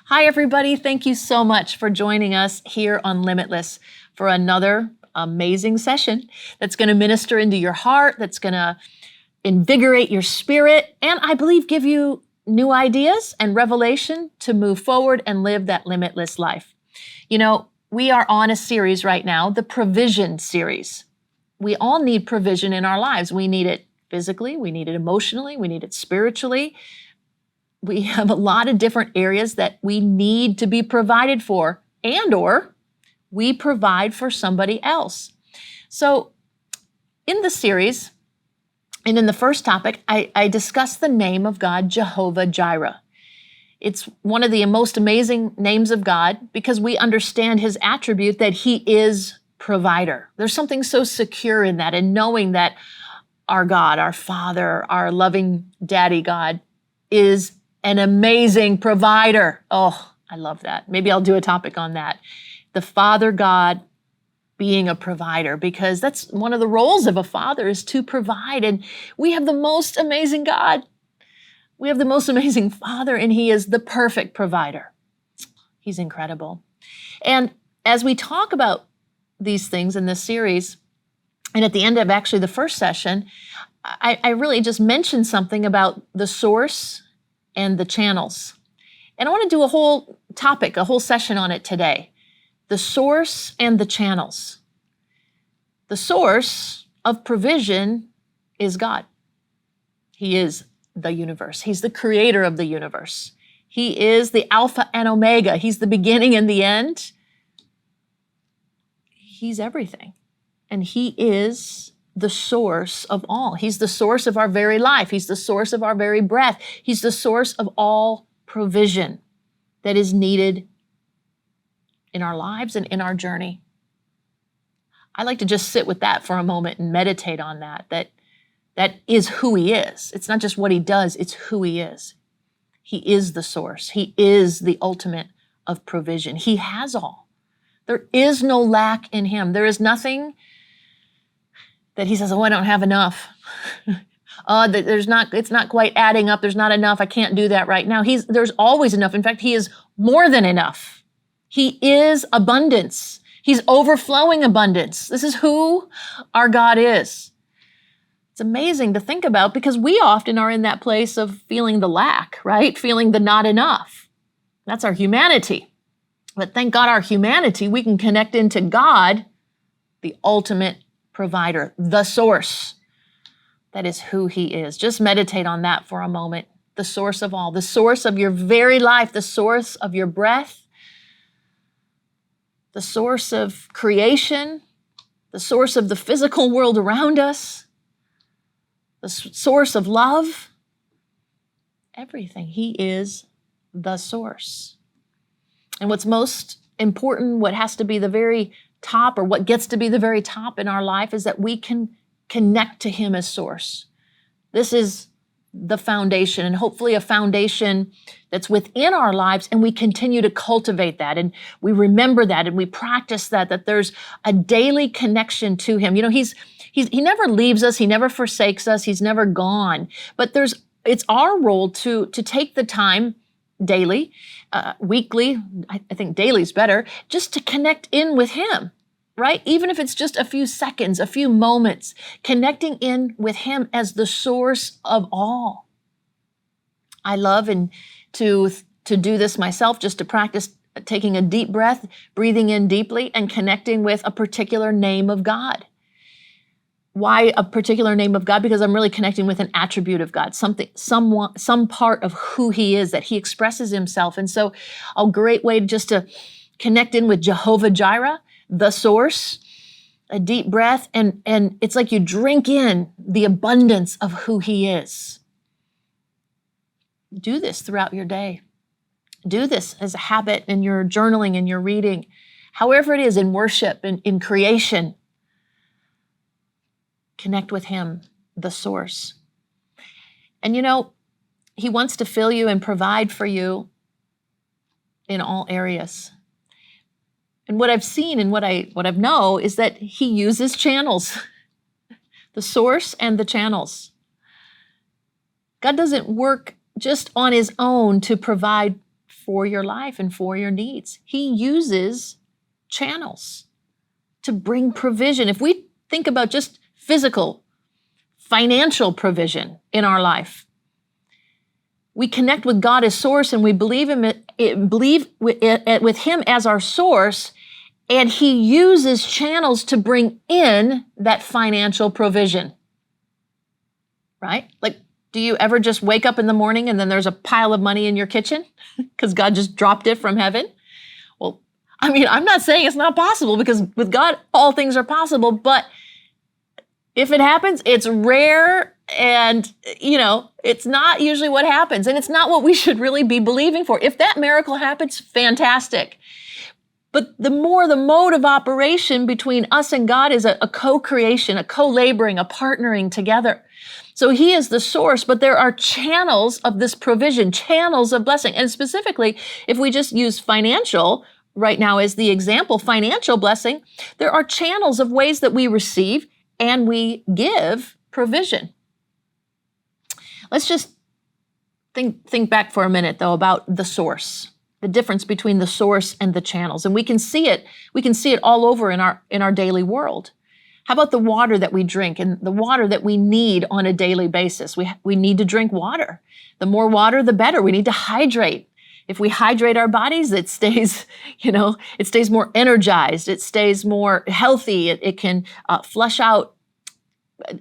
Hi, everybody. Thank you so much for joining us here on Limitless for another amazing session that's going to minister into your heart, that's going to invigorate your spirit, and I believe give you new ideas and revelation to move forward and live that limitless life. You know, we are on a series right now, the Provision series. We all need provision in our lives. We need it physically, we need it emotionally, we need it spiritually. We have a lot of different areas that we need to be provided for, and or we provide for somebody else. So in the series, and in the first topic, I discussed the name of God, Jehovah Jireh. It's one of the most amazing names of God because we understand his attribute that he is provider. There's something so secure in that, and knowing that our God, our Father, our loving Daddy God is an amazing provider. Oh, I love that. Maybe I'll do a topic on that. The Father God being a provider, because that's one of the roles of a father, is to provide. And we have the most amazing God. We have the most amazing Father, and he is the perfect provider. He's incredible. And as we talk about these things in this series, and at the end of actually the first session, I really just mentioned something about the source and the channels. And I want to do a whole topic, a whole session on it today. The source and the channels. The source of provision is God. He is the universe. He's the creator of the universe. He is the Alpha and Omega. He's the beginning and the end. He's everything. And he is the source of all. He's the source of our very life. He's the source of our very breath. He's the source of all provision that is needed in our lives and in our journey. I like to just sit with that for a moment and meditate on that is who he is. It's not just what he does, it's who he is. He is the source. He is the ultimate of provision. He has all. There is no lack in him. There is nothing that he says, oh, I don't have enough. It's not quite adding up. There's not enough. I can't do that right now. There's always enough. In fact, he is more than enough. He is abundance. He's overflowing abundance. This is who our God is. It's amazing to think about because we often are in that place of feeling the lack, right? Feeling the not enough. That's our humanity. But thank God our humanity, we can connect into God, the ultimate provider, the source. That is who he is. Just meditate on that for a moment. The source of all, the source of your very life, the source of your breath, the source of creation, the source of the physical world around us, the source of love, everything. He is the source. And what's most important, what has to be the very top, or what gets to be the very top in our life, is that we can connect to him as source. This is the foundation, and hopefully a foundation that's within our lives, and we continue to cultivate that, and we remember that, and we practice that there's a daily connection to him. You know, he never leaves us, he never forsakes us, he's never gone. But it's our role to take the time daily, weekly, I think daily is better, just to connect in with him, right? Even if it's just a few seconds, a few moments, connecting in with him as the source of all. I love to do this myself, just to practice taking a deep breath, breathing in deeply, and connecting with a particular name of God. Why a particular name of God? Because I'm really connecting with an attribute of God, some part of who he is, that he expresses himself. And so a great way just to connect in with Jehovah Jireh, the source, a deep breath, and it's like you drink in the abundance of who he is. Do this throughout your day. Do this as a habit in your journaling, in your reading, however it is, in worship, in creation. Connect with him, the source. And you know, he wants to fill you and provide for you in all areas. And what I've seen and what I know is that he uses channels, the source and the channels. God doesn't work just on his own to provide for your life and for your needs. He uses channels to bring provision. If we think about just physical, financial provision in our life, we connect with God as source and we believe with Him as our source, and He uses channels to bring in that financial provision, right? Like, do you ever just wake up in the morning and then there's a pile of money in your kitchen because God just dropped it from heaven? Well, I mean, I'm not saying it's not possible, because with God, all things are possible, but if it happens, it's rare, and, it's not usually what happens, and it's not what we should really be believing for. If that miracle happens, fantastic. But the mode of operation between us and God is a co-creation, a co-laboring, a partnering together. So He is the source, but there are channels of this provision, channels of blessing. And specifically, if we just use financial right now as the example, financial blessing, there are channels of ways that we receive and we give provision. Let's just think back for a minute, though, about the source, the difference between the source and the channels. And we can see it all over in our daily world. How about the water that we drink and the water that we need on a daily basis? We need to drink water. The more water, the better. We need to hydrate. If we hydrate our bodies, it stays more energized. It stays more healthy. It can flush out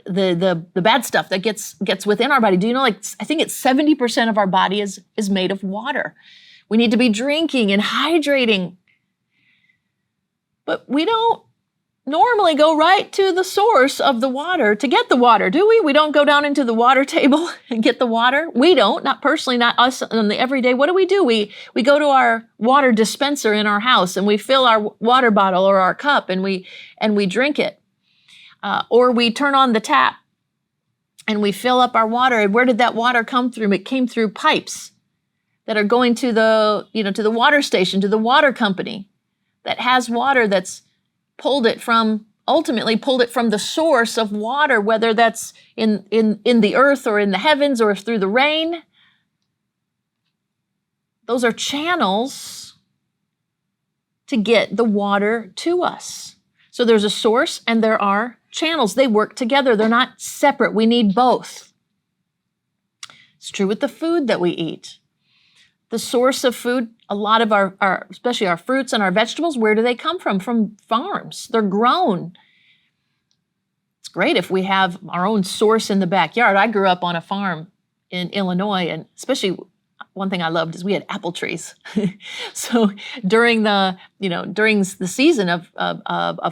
the bad stuff that gets within our body. Do you know, I think it's 70% of our body is made of water. We need to be drinking and hydrating. But we don't normally go right to the source of the water to get the water, do we? We don't go down into the water table and get the water. We don't, not personally, not us on the everyday. What do? We go to our water dispenser in our house and we fill our water bottle or our cup and we drink it. Or we turn on the tap and we fill up our water. And where did that water come through? It came through pipes that are going to the water station, to the water company that has water that's ultimately pulled it from the source of water, whether that's in the earth or in the heavens or through the rain. Those are channels to get the water to us. So there's a source and there are channels. They work together. They're not separate. We need both. It's true with the food that we eat. The source of food, a lot of our especially our fruits and our vegetables, where do they come from? From farms. They're grown. It's great if we have our own source in the backyard. I grew up on a farm in Illinois, and especially one thing I loved is we had apple trees. So during the season of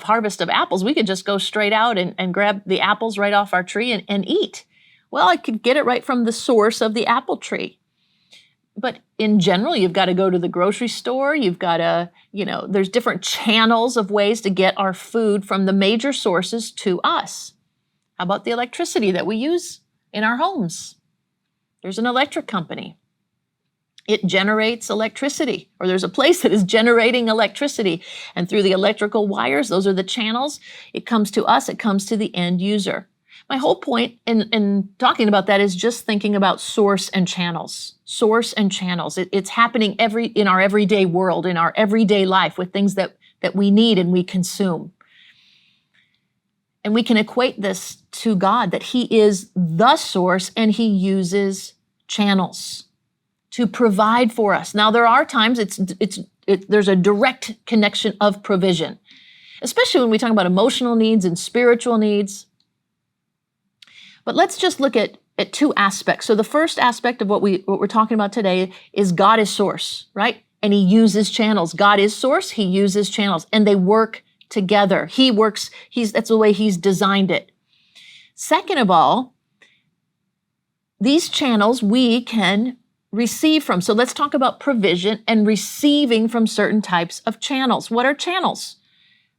harvest of apples, we could just go straight out and grab the apples right off our tree and eat. Well, I could get it right from the source of the apple tree. But in general, you've got to go to the grocery store. You've got to, there's different channels of ways to get our food from the major sources to us. How about the electricity that we use in our homes? There's an electric company. It generates electricity, or there's a place that is generating electricity. And through the electrical wires, those are the channels. It comes to us, it comes to the end user. My whole point in talking about that is just thinking about source and channels. Source and channels. It's happening in our everyday world, in our everyday life, with things that we need and we consume. And we can equate this to God, that He is the source and He uses channels to provide for us. Now, there are times there's a direct connection of provision, especially when we talk about emotional needs and spiritual needs. But let's just look at two aspects. So the first aspect of what we're talking about today is God is source, right? And He uses channels. God is source, He uses channels, and they work together. That's the way He's designed it. Second of all, these channels we can receive from. So let's talk about provision and receiving from certain types of channels. What are channels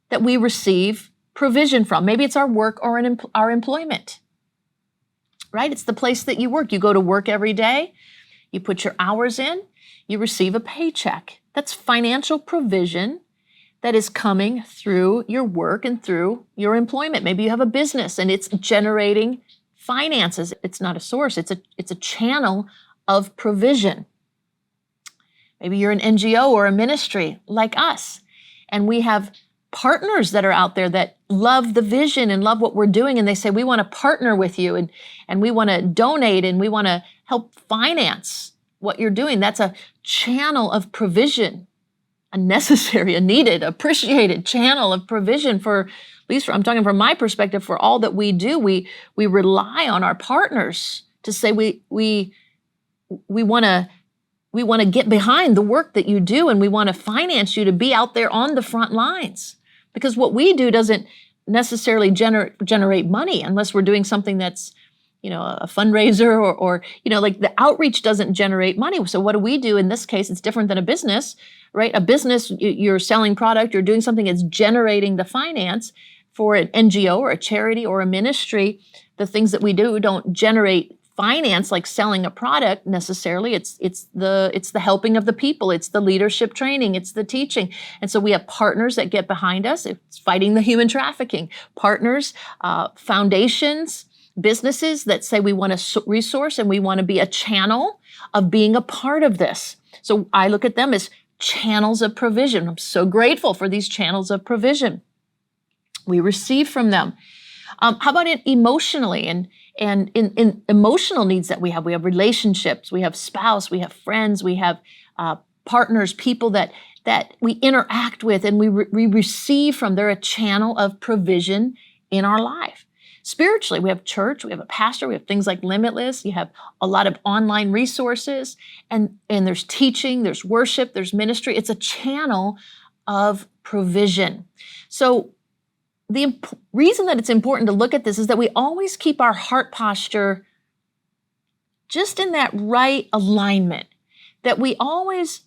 that we receive provision from? Maybe it's our work or our employment. Right? It's the place that you work. You go to work every day, you put your hours in, you receive a paycheck. That's financial provision that is coming through your work and through your employment. Maybe you have a business and it's generating finances. It's not a source, it's a channel of provision. Maybe you're an NGO or a ministry like us, and we have partners that are out there that love the vision and love what we're doing, and they say, we want to partner with you, and we want to donate, and we want to help finance what you're doing. That's a channel of provision, a necessary, a needed, appreciated channel of provision for, at least I'm talking from my perspective, for all that we do. We rely on our partners to say we want to get behind the work that you do, and we want to finance you to be out there on the front lines. Because what we do doesn't necessarily generate money unless we're doing something that's, a fundraiser or like the outreach doesn't generate money. So what do we do in this case? It's different than a business, right? A business, you're selling product, you're doing something that's generating the finance. For an NGO or a charity or a ministry, the things that we do don't generate finance like selling a product necessarily. It's the helping of the people. It's the leadership training. It's the teaching. And so we have partners that get behind us. It's fighting the human trafficking. Partners, foundations, businesses that say we want to resource and we want to be a channel of being a part of this. So I look at them as channels of provision. I'm so grateful for these channels of provision. We receive from them. How about it emotionally and in emotional needs that we have? We have relationships, we have spouse, we have friends, we have partners, people that we interact with and we receive from. They're a channel of provision in our life. Spiritually, we have church, we have a pastor, we have things like Limitless, you have a lot of online resources, and there's teaching, there's worship, there's ministry. It's a channel of provision. So the reason that it's important to look at this is that we always keep our heart posture just in that right alignment, that we always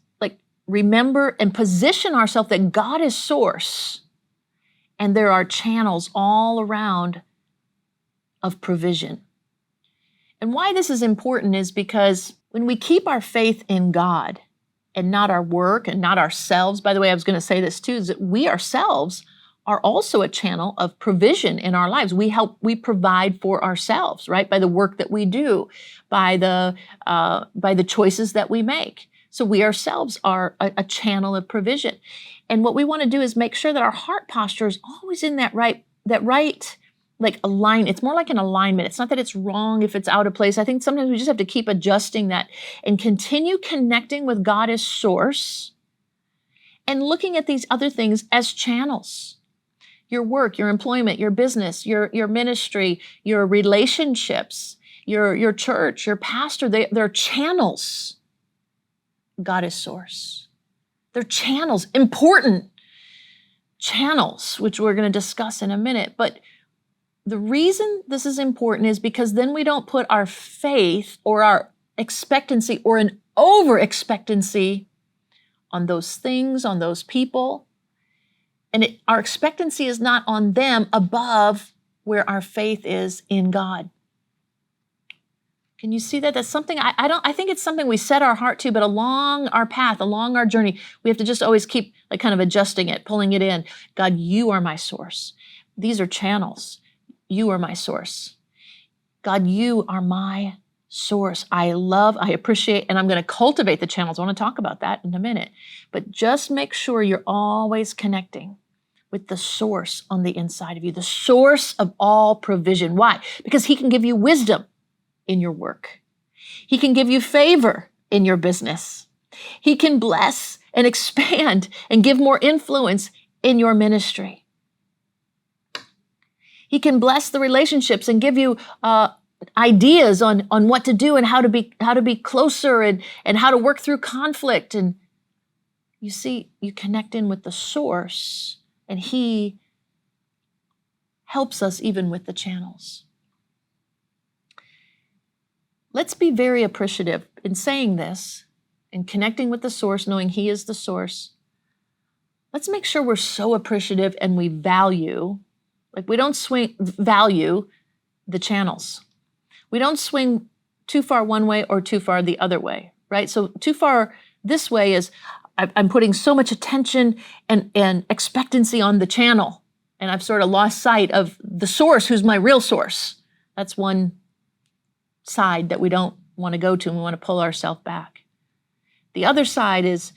remember and position ourselves that God is source, and there are channels all around of provision. And why this is important is because when we keep our faith in God and not our work and not ourselves, by the way, I was going to say this too, is that we ourselves are also a channel of provision in our lives. We provide for ourselves, right? By the work that we do, by the choices that we make. So we ourselves are a channel of provision. And what we want to do is make sure that our heart posture is always in that right align. It's more like an alignment. It's not that it's wrong if it's out of place. I think sometimes we just have to keep adjusting that and continue connecting with God as source and looking at these other things as channels. Your work, your employment, your business, your ministry, your relationships, your church, your pastor, they're channels. God is source. They're channels, important channels, which we're going to discuss in a minute. But the reason this is important is because then we don't put our faith or our expectancy or an over expectancy on those things, on those people. And our expectancy is not on them above where our faith is in God. Can you see that? That's something I think it's something we set our heart to, but along our path, along our journey, we have to just always keep kind of adjusting it, pulling it in. God, you are my source. These are channels. You are my source. God, you are my source. I appreciate, and I'm going to cultivate the channels. I want to talk about that in a minute. But just make sure you're always connecting with the source on the inside of you, the source of all provision. Why? Because He can give you wisdom in your work. He can give you favor in your business. He can bless and expand and give more influence in your ministry. He can bless the relationships and give you ideas on what to do and how to be closer and how to work through conflict. And you see, you connect in with the source, and He helps us even with the channels. Let's be very appreciative in saying this and connecting with the source, knowing He is the source. Let's make sure we're so appreciative and we value, we don't value the channels. We don't swing too far one way or too far the other way, right? So too far this way is I'm putting so much attention and expectancy on the channel, and I've sort of lost sight of the source, who's my real source. That's one side that we don't want to go to, and we want to pull ourselves back. The other side is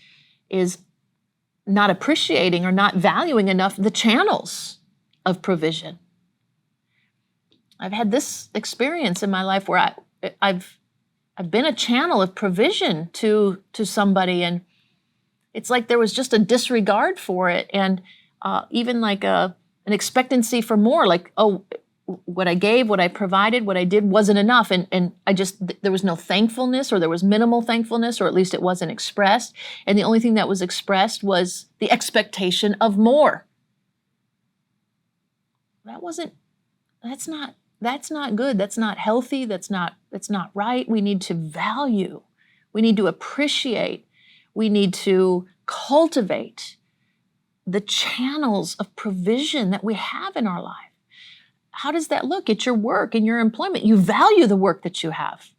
not appreciating or not valuing enough the channels of provision. I've had this experience in my life where I've been a channel of provision to somebody, and it's like there was just a disregard for it, and even like an expectancy for more, like, oh, what I gave, what I provided, what I did wasn't enough, and there was no thankfulness, or there was minimal thankfulness, or at least it wasn't expressed, and the only thing that was expressed was the expectation of more. That's not good. That's not healthy. That's not right. We need to value. We need to appreciate. We need to cultivate the channels of provision that we have in our life. How does that look? At your work, in your employment. You value the work that you have.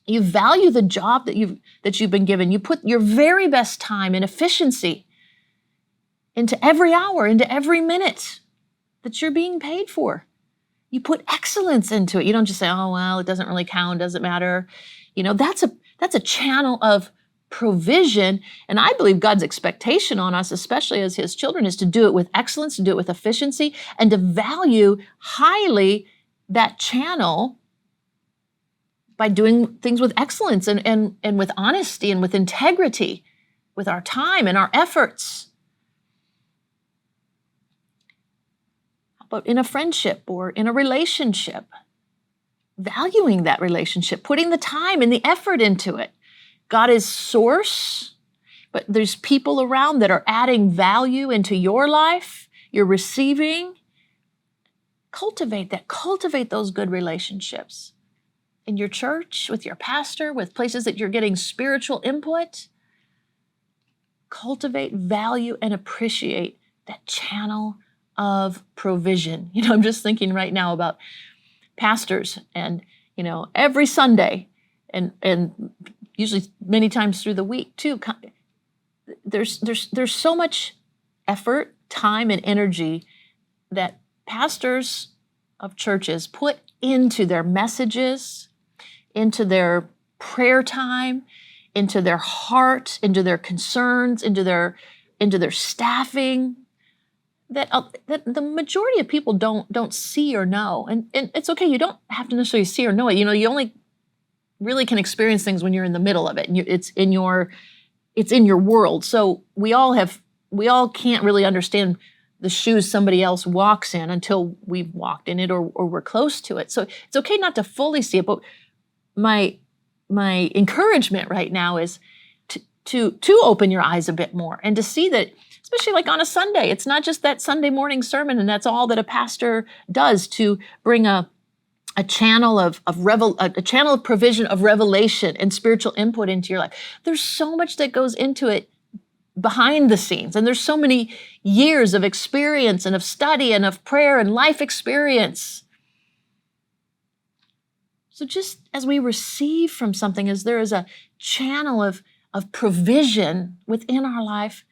You value the job that you've been given. You put your very best time and efficiency into every hour, into every minute that you're being paid for. You put excellence into it. You don't just say, oh, well, it doesn't really count, doesn't matter. That's a channel of provision. And I believe God's expectation on us, especially as his children, is to do it with excellence, to do it with efficiency, and to value highly that channel by doing things with excellence and with honesty and with integrity, with our time and our efforts. But in a friendship or in a relationship, valuing that relationship, putting the time and the effort into it. God is source, but there's people around that are adding value into your life. You're receiving. Cultivate that. Cultivate those good relationships in your church, with your pastor, with places that you're getting spiritual input. Cultivate, value, and appreciate that channel of provision. I'm just thinking right now about pastors, and every Sunday and usually many times through the week too. There's so much effort, time, and energy that pastors of churches put into their messages, into their prayer time, into their heart, into their concerns, into their staffing, that the majority of people don't see or know. And it's okay, you don't have to necessarily see or know it. You only really can experience things when you're in the middle of it. And it's in your world. So we all can't really understand the shoes somebody else walks in until we've walked in it or we're close to it. So it's okay not to fully see it, but my encouragement right now is to open your eyes a bit more and to see that, especially like on a Sunday, it's not just that Sunday morning sermon and that's all that a pastor does, to bring a channel of provision, of revelation and spiritual input into your life. There's so much that goes into it behind the scenes, and there's so many years of experience and of study and of prayer and life experience. So just as we receive from something, as there is a channel of provision within our life,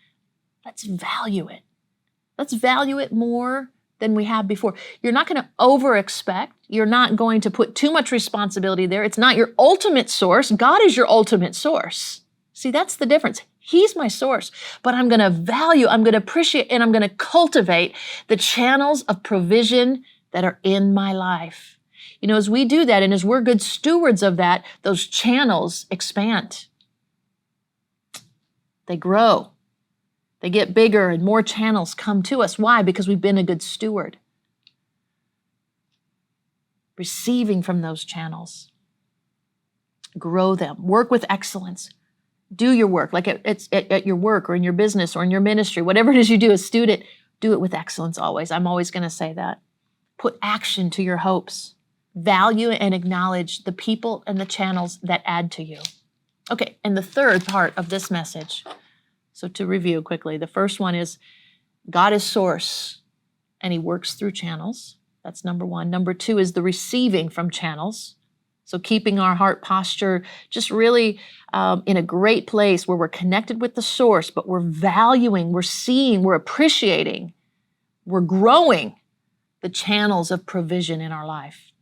let's value it. Let's value it more than we have before. You're not going to over-expect. You're not going to put too much responsibility there. It's not your ultimate source. God is your ultimate source. See, that's the difference. He's my source, but I'm going to value, I'm going to appreciate, and I'm going to cultivate the channels of provision that are in my life. As we do that, and as we're good stewards of that, those channels expand. They grow. They get bigger and more channels come to us. Why? Because we've been a good steward. Receiving from those channels. Grow them. Work with excellence. Do your work, like it's at your work or in your business or in your ministry, whatever it is you do as a student, do it with excellence always. I'm always going to say that. Put action to your hopes. Value and acknowledge the people and the channels that add to you. Okay, and the third part of this message. So to review quickly, the first one is God is source and he works through channels. That's number one. Number two is the receiving from channels. So keeping our heart posture just really in a great place where we're connected with the source, but we're valuing, we're seeing, we're appreciating, we're growing the channels of provision in our life.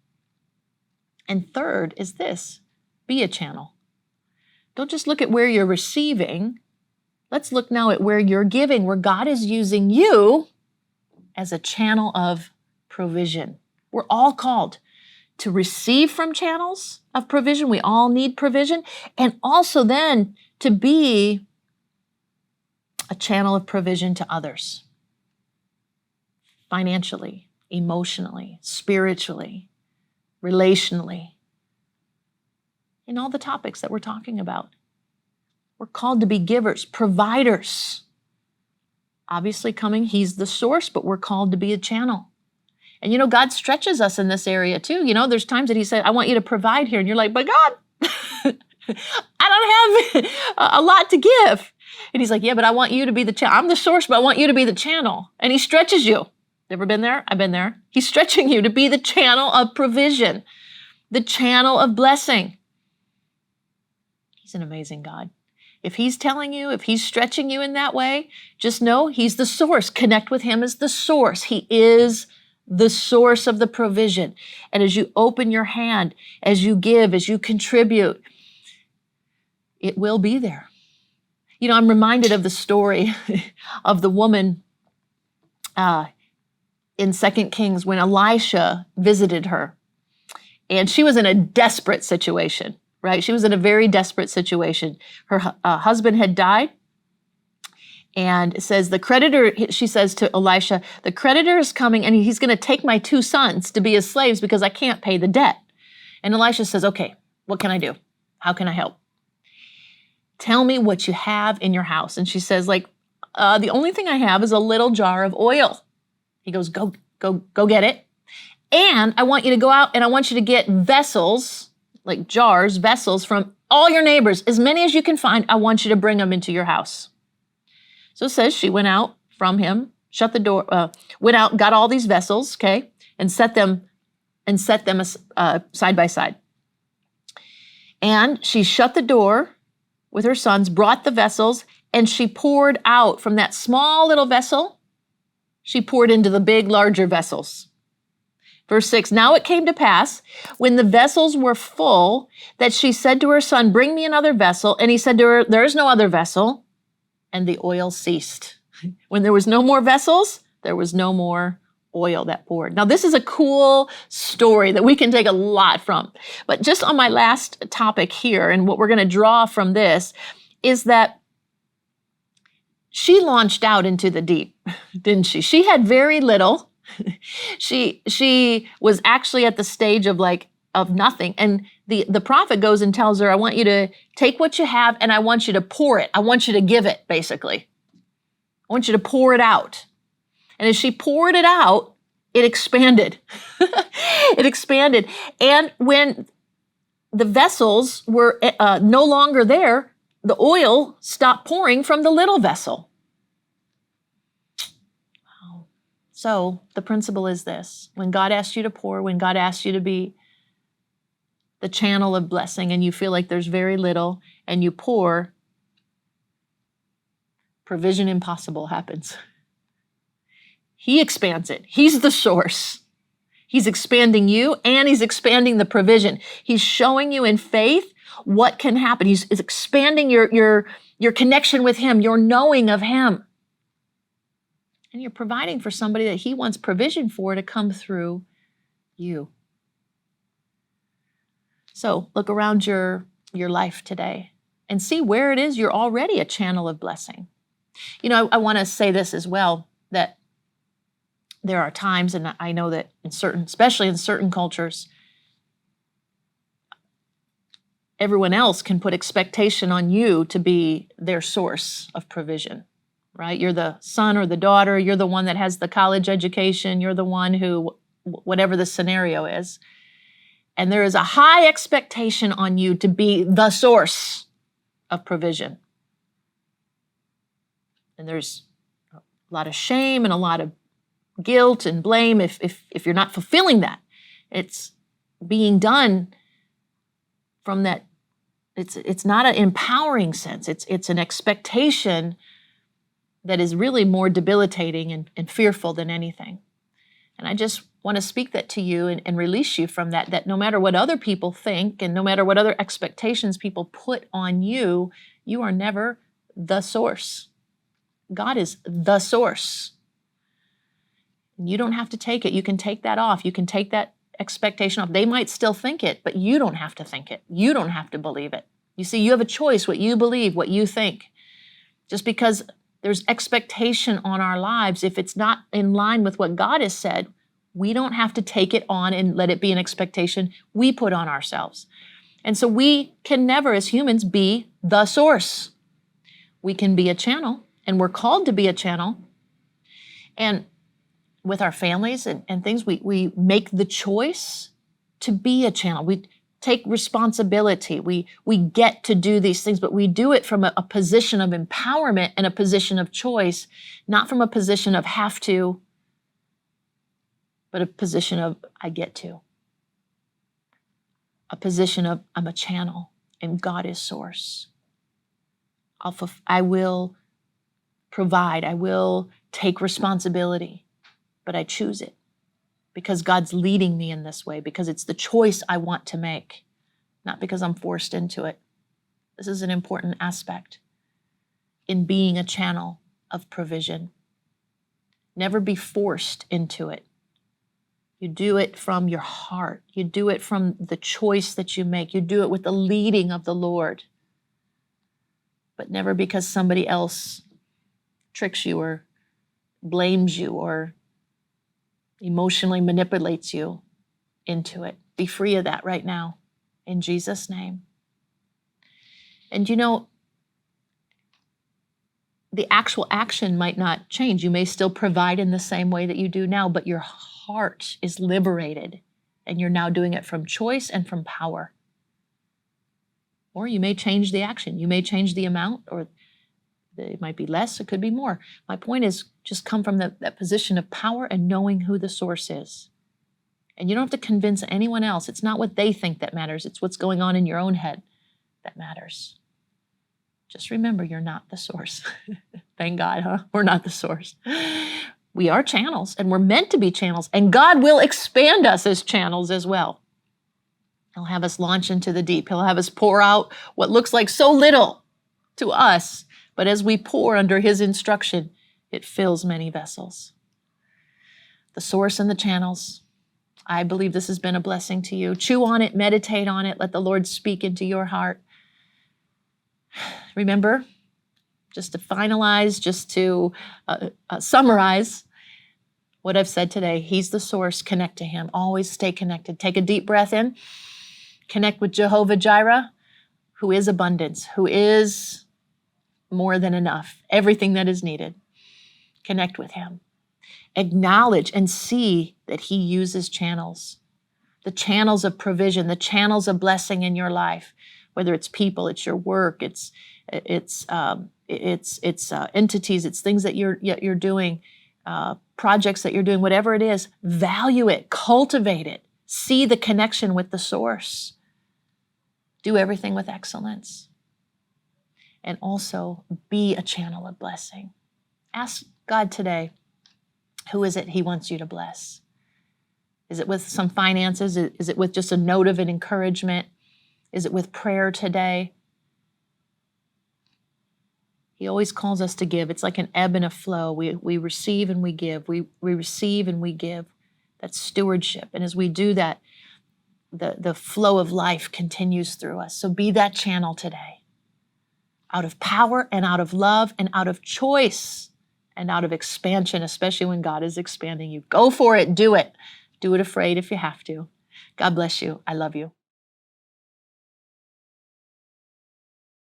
And third is this, be a channel. Don't just look at where you're receiving. Let's look now at where you're giving, where God is using you as a channel of provision. We're all called to receive from channels of provision. We all need provision. And also then to be a channel of provision to others. Financially, emotionally, spiritually, relationally. In all the topics that we're talking about. We're called to be givers, providers. Obviously He's the source, but we're called to be a channel. And God stretches us in this area too. There's times that He said, I want you to provide here. And you're like, but God, I don't have a lot to give. And He's like, yeah, but I want you to be the channel. I'm the source, but I want you to be the channel. And He stretches you. Ever been there? I've been there. He's stretching you to be the channel of provision, the channel of blessing. He's an amazing God. If He's telling you, if He's stretching you in that way, just know He's the source. Connect with Him as the source. He is the source of the provision. And as you open your hand, as you give, as you contribute, it will be there. I'm reminded of the story of the woman in 2 Kings when Elisha visited her. And she was in a desperate situation. Right? She was in a very desperate situation. Her husband had died. And it says she says to Elisha, the creditor is coming and he's going to take my 2 sons to be his slaves because I can't pay the debt. And Elisha says, okay, what can I do? How can I help? Tell me what you have in your house. And she says, the only thing I have is a little jar of oil. He goes, go get it. And I want you to go out and I want you to get vessels, like jars, vessels from all your neighbors, as many as you can find. I want you to bring them into your house. So it says she went out from him, shut the door, went out, got all these vessels, okay, and set them side by side. And she shut the door with her sons, brought the vessels, and she poured out from that small little vessel, she poured into the big, larger vessels. Verse 6, now it came to pass, when the vessels were full, that she said to her son, bring me another vessel. And he said to her, there is no other vessel. And the oil ceased. When there was no more vessels, there was no more oil that poured. Now, this is a cool story that we can take a lot from. But just on my last topic here, and what we're going to draw from this, is that she launched out into the deep, didn't she? She had very little. She was actually at the stage of nothing. And the prophet goes and tells her, I want you to take what you have and I want you to pour it. I want you to give it, basically. I want you to pour it out. And as she poured it out, it expanded. It expanded. And when the vessels were no longer there, the oil stopped pouring from the little vessel. So the principle is this: when God asks you to pour, when God asks you to be the channel of blessing and you feel like there's very little and you pour, provision impossible happens. He expands it. He's the source. He's expanding you and He's expanding the provision. He's showing you in faith what can happen. He's expanding your connection with Him, your knowing of Him. And you're providing for somebody that He wants provision for to come through you. So look around your life today and see where it is you're already a channel of blessing. I want to say this as well, that there are times, and I know that especially in certain cultures, everyone else can put expectation on you to be their source of provision. Right? You're the son or the daughter. You're the one that has the college education. You're the one who, whatever the scenario is. And there is a high expectation on you to be the source of provision. And there's a lot of shame and a lot of guilt and blame if you're not fulfilling that. It's being done from that. It's not an empowering sense. It's an expectation that is really more debilitating and fearful than anything. And I just want to speak that to you and release you from that, that no matter what other people think and no matter what other expectations people put on you, you are never the source. God is the source. You don't have to take it. You can take that off. You can take that expectation off. They might still think it, but you don't have to think it. You don't have to believe it. You see, you have a choice what you believe, what you think. Just because there's expectation on our lives, if it's not in line with what God has said, we don't have to take it on and let it be an expectation we put on ourselves. And so we can never, as humans, be the source. We can be a channel, and we're called to be a channel. And with our families and things, we make the choice to be a channel. We take responsibility. We get to do these things, but we do it from a position of empowerment and a position of choice, not from a position of have to, but a position of I get to. A position of I'm a channel and God is source. I will provide. I will take responsibility, but I choose it because God's leading me in this way, because it's the choice I want to make, not because I'm forced into it. This is an important aspect in being a channel of provision. Never be forced into it. You do it from your heart. You do it from the choice that you make. You do it with the leading of the Lord, but never because somebody else tricks you or blames you or emotionally manipulates you into it. Be free of that right now, in Jesus' name. And you know, the actual action might not change. You may still provide in the same way that you do now, but your heart is liberated, and you're now doing it from choice and from power. Or you may change the action. You may change the amount, or it might be less, it could be more. My point is just come from that position of power and knowing who the source is. And you don't have to convince anyone else. It's not what they think that matters. It's what's going on in your own head that matters. Just remember, you're not the source. Thank God, huh? We're not the source. We are channels, and we're meant to be channels, and God will expand us as channels as well. He'll have us launch into the deep. He'll have us pour out what looks like so little to us, but as we pour under His instruction, it fills many vessels. The source and the channels. I believe this has been a blessing to you. Chew on it, meditate on it, let the Lord speak into your heart. Remember, just to finalize, just to summarize what I've said today, He's the source. Connect to Him. Always stay connected. Take a deep breath in. Connect with Jehovah Jireh, who is abundance, who is more than enough, everything that is needed. Connect with Him. Acknowledge and see that He uses channels, the channels of provision, the channels of blessing in your life, whether it's people, it's your work, it's entities, it's things that you're doing, projects that you're doing, whatever it is. Value it, cultivate it, see the connection with the source. Do everything with excellence. And also be a channel of blessing. Ask God today, who is it He wants you to bless? Is it with some finances? Is it with just a note of an encouragement? Is it with prayer today? He always calls us to give. It's like an ebb and a flow. We receive and we give. We receive and we give. That's stewardship. And as we do that, the flow of life continues through us. So be that channel today. Out of power and out of love and out of choice and out of expansion, especially when God is expanding you. Go for it. Do it. Do it afraid if you have to. God bless you. I love you.